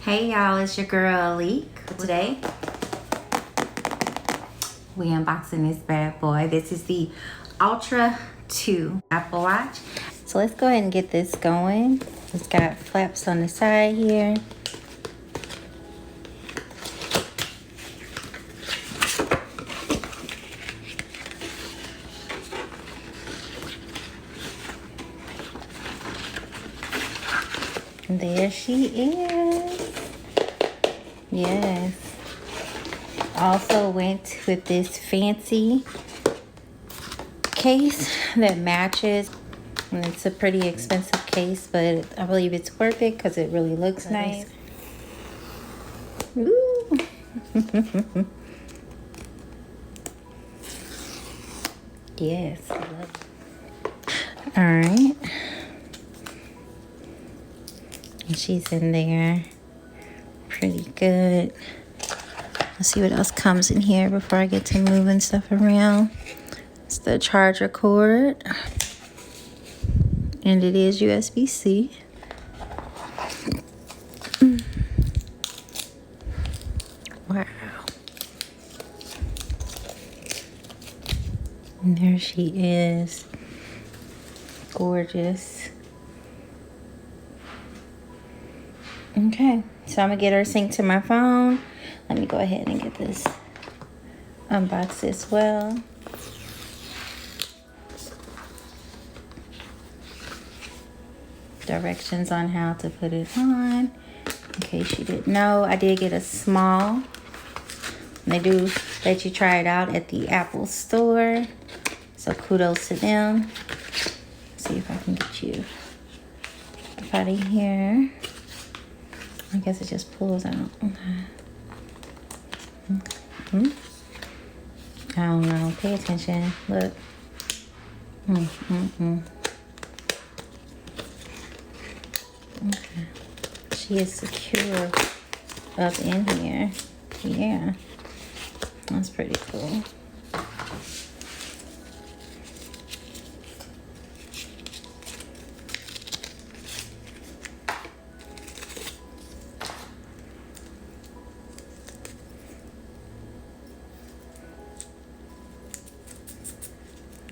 Hey y'all, it's your girl Leek. Today we unboxing this bad boy. This is the Ultra 2 Apple Watch. So let's go ahead and get this going. It's got flaps on the side here. And there she is. Yes. Also went with this fancy case that matches. And it's a pretty expensive case, but I believe it's worth it because it really looks nice. Ooh. Yes, I love it. All right. And she's in there. Pretty good. Let's see what else comes in here before I get to moving stuff around. It's the charger cord. And it is USB-C. Wow. And there she is. Gorgeous. Okay, so I'm gonna get her synced to my phone. Let me go ahead and get this unboxed as well. Directions on how to put it on. In case you didn't know, I did get a small. They do let you try it out at the Apple store. So kudos to them. Let's see if I can get you up out of here. I guess it just pulls out. Okay. I don't know. Pay attention. Look. Okay. She is secure up in here. Yeah. That's pretty cool.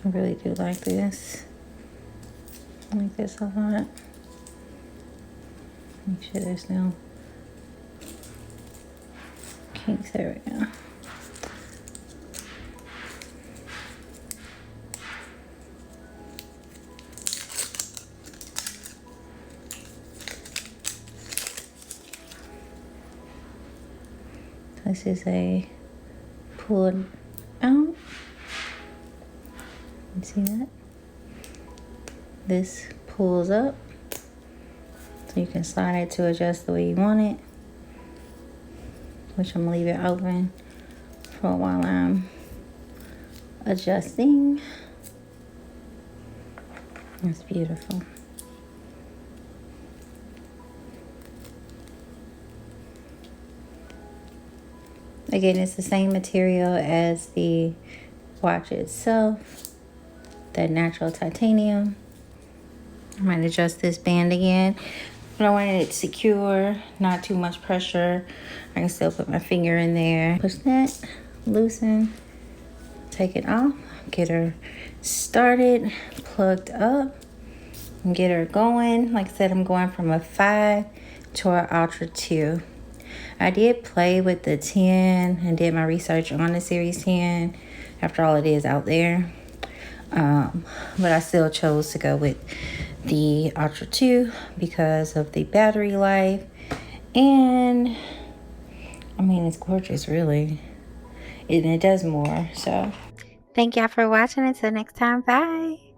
I really do like this. I like this a lot. Make sure there's no kinks. There we go. This is a pulled out. You see that? This pulls up, so you can slide it to adjust the way you want it, which I'm gonna leave it open for while I'm adjusting. It's beautiful. Again, it's the same material as the watch itself. That natural titanium. I might adjust this band again, but I wanted it secure, not too much pressure. I can still put my finger in there. Push that, loosen, take it off, get her started, plugged up, and get her going. Like I said, I'm going from a 5 to an Ultra 2. I did play with the 10 and did my research on the Series 10. After all, it is out there. But I still chose to go with the Ultra 2 because of the battery life. And I mean, it's gorgeous, really. And it does more. So thank y'all for watching. Until next time, bye.